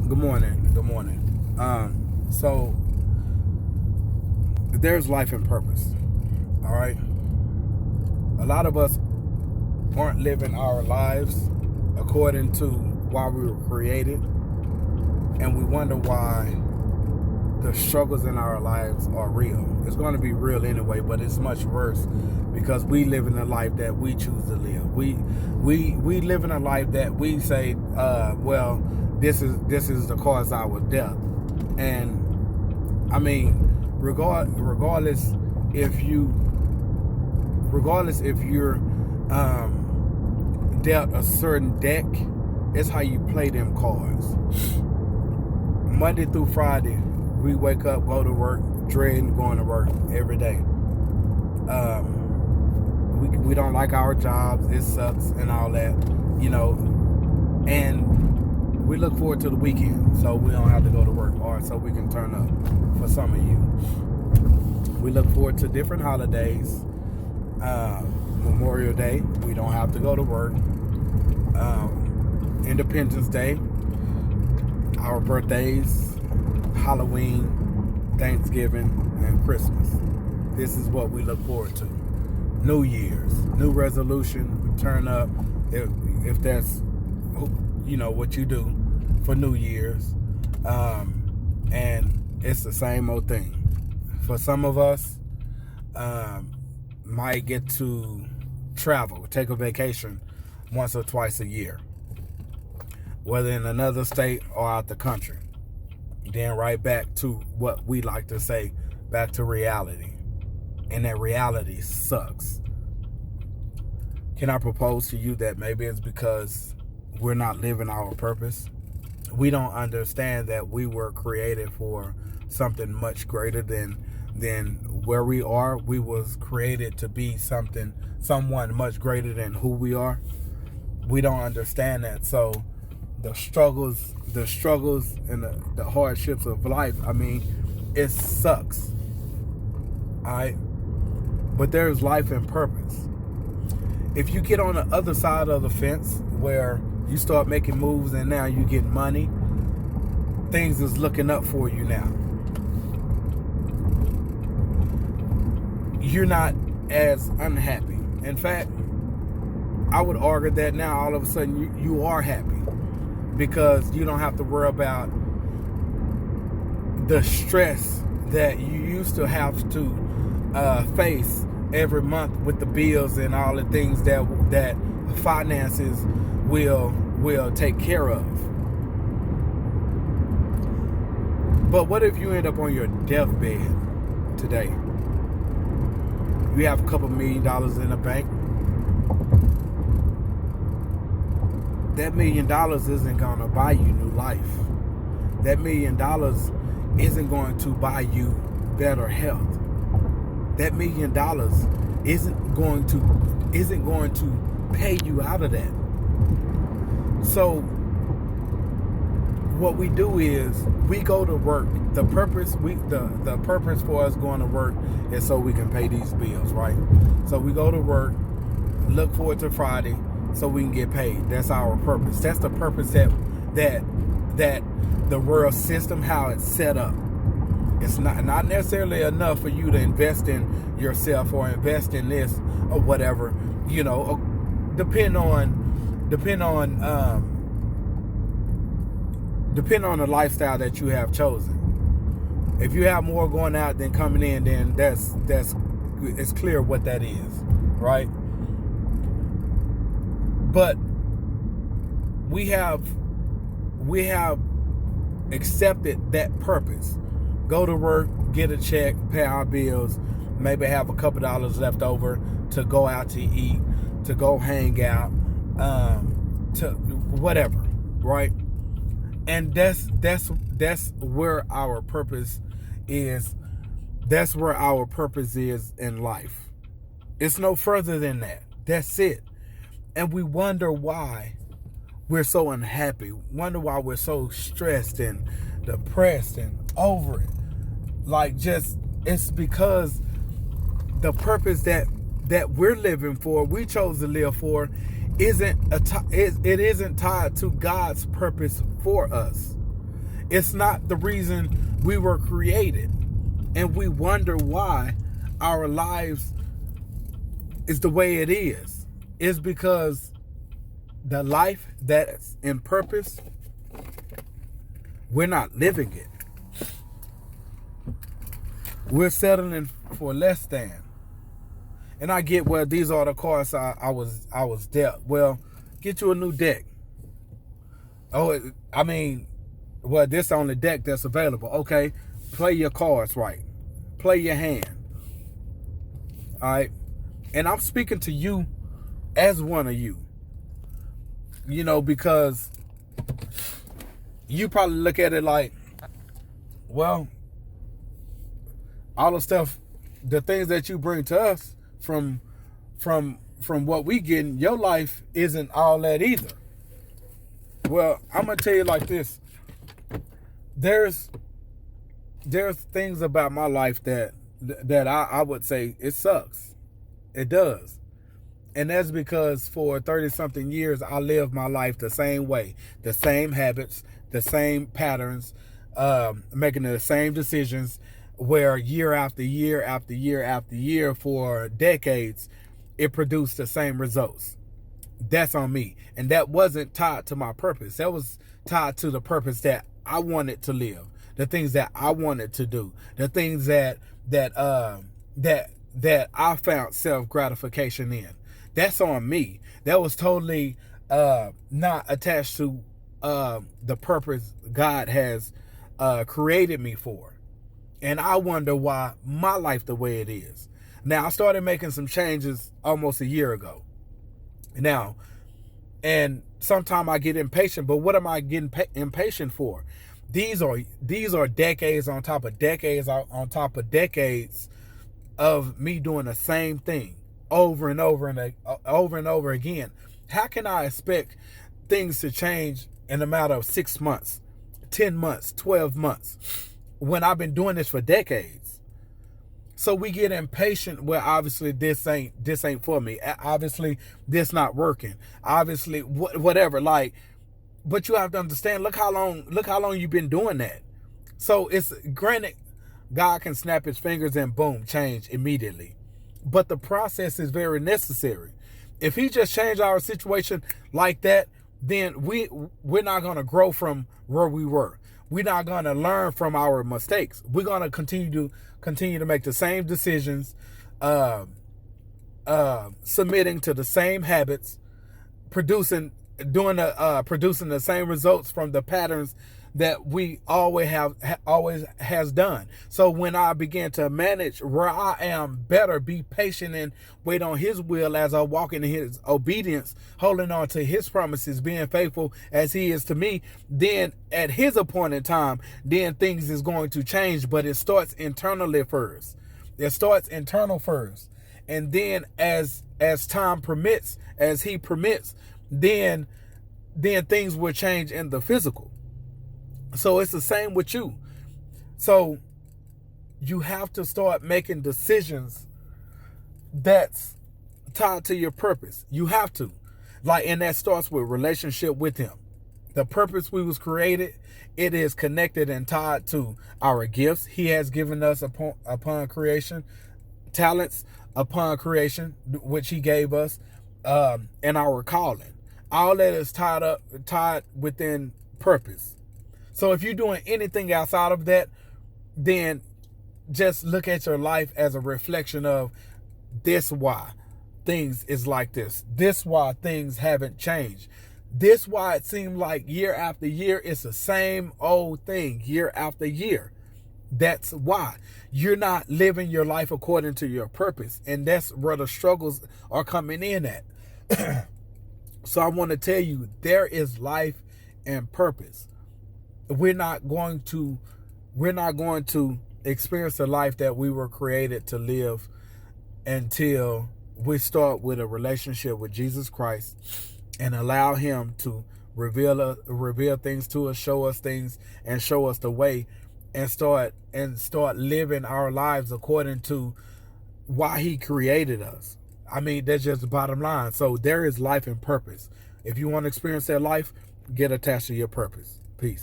Good morning. Good morning. So there's life and purpose. All right. A lot of us aren't living our lives according to why we were created, and we wonder why the struggles in our lives are real. It's going to be real anyway, but it's much worse because we live in a life that we choose to live. We live in a life that we say, well, this is the cause of our death. And I mean, regardless if you're dealt a certain deck, it's how you play them cards. Monday through Friday, we wake up, go to work, dreading going to work every day. We don't like our jobs, it sucks and all that, and we look forward to the weekend so we don't have to go to work, or so we can turn up for some of you. We look forward to different holidays. Memorial Day, we don't have to go to work. Independence Day, our birthdays, Halloween, Thanksgiving, and Christmas. This is what we look forward to. New Year's, new resolution, turn up if that's what you do for New Year's. And it's the same old thing. For some of us, might get to travel, take a vacation once or twice a year, whether in another state or out the country. Then right back to what we like to say, back to reality. And that reality sucks. Can I propose to you that maybe it's because we're not living our purpose? We don't understand that we were created for something much greater than where we are. We was created to be someone much greater than who we are. We don't understand that. So the struggles and the hardships of life, I mean, it sucks. Alright? But there's life and purpose. If you get on the other side of the fence where you start making moves and now you get money, things is looking up for you now. You're not as unhappy. In fact, I would argue that now all of a sudden you are happy because you don't have to worry about the stress that you used to have to face every month with the bills and all the things that finances will take care of. But what if you end up on your deathbed today? You have a couple $1 million in the bank. That $1 million isn't going to buy you new life. That $1 million isn't going to buy you better health. That $1 million isn't going to pay you out of that. So what we do is we go to work. The purpose for us going to work is so we can pay these bills, right? So we go to work, look forward to Friday so we can get paid. That's our purpose. That's the purpose that the world system, how it's set up. It's not necessarily enough for you to invest in yourself or invest in this or whatever, depend on the lifestyle that you have chosen. If you have more going out than coming in, then it's clear what that is, right? But we have accepted that purpose. Go to work, get a check, pay our bills, maybe have a couple dollars left over to go out to eat, to go hang out, to whatever, right? And that's where our purpose is. That's where our purpose is in life. It's no further than that. That's it. And we wonder why we're so unhappy. Wonder why we're so stressed and depressed and over it. It's because the purpose that we're living for, we chose to live for, it isn't tied to God's purpose for us. It's not the reason we were created. And we wonder why our lives is the way it is. It's because the life that's in purpose, we're not living it. We're settling for less than. And I get, well, these are the cards I was dealt. Well, get you a new deck. Oh, I mean, well, this is the only deck that's available. Okay, play your cards right. Play your hand. All right? And I'm speaking to you as one of you. You know, because you probably look at it like, well, all the stuff, the things that you bring to us from what we get in your life isn't all that either. Well, I'm gonna tell you like this. There's things about my life that I would say it sucks. It does. And that's because for 30-something years, I lived my life the same way. The same habits, the same patterns, making the same decisions, where year after year after year after year for decades, it produced the same results. That's on me. And that wasn't tied to my purpose. That was tied to the purpose that I wanted to live, the things that I wanted to do, the things that I found self-gratification in. That's on me. That was totally not attached to the purpose God has created me for. And I wonder why my life the way it is. Now, I started making some changes almost a year ago. Now, and sometimes I get impatient, but what am I getting impatient for? These are decades on top of decades on top of decades of me doing the same thing over and over and over again. How can I expect things to change in a matter of 6 months, 10 months, 12 months, when I've been doing this for decades? So we get impatient. Well, obviously this ain't for me. Obviously this not working. Obviously whatever. Like, but you have to understand. Look how long you've been doing that. So it's granted, God can snap his fingers and boom, change immediately. But the process is very necessary. If he just changed our situation like that, then we're not going to grow from where we were. We're not going to learn from our mistakes. We're going to continue to make the same decisions, submitting to the same habits, producing the same results from the patterns that we always has done. So when I begin to manage where I am better, be patient and wait on his will as I walk in his obedience, holding on to his promises, being faithful as he is to me, then at his appointed time, then things is going to change. But it starts internally first. It starts internal first. And then as time permits, as he permits, then things will change in the physical. So it's the same with you. So you have to start making decisions that's tied to your purpose. You have to. And that starts with relationship with him. The purpose we was created, it is connected and tied to our gifts he has given us upon creation, talents upon creation, which he gave us, and our calling. All that is tied within purpose. So if you're doing anything outside of that, then just look at your life as a reflection of this why things is like this. This why things haven't changed. This why it seems like year after year it's the same old thing year after year. That's why you're not living your life according to your purpose. And that's where the struggles are coming in at. So I want to tell you, there is life and purpose. We're not going to experience the life that we were created to live until we start with a relationship with Jesus Christ and allow him to reveal things to us, show us things, and show us the way, and start living our lives according to why he created us. I mean, that's just the bottom line. So there is life and purpose. If you want to experience that life, get attached to your purpose. Peace.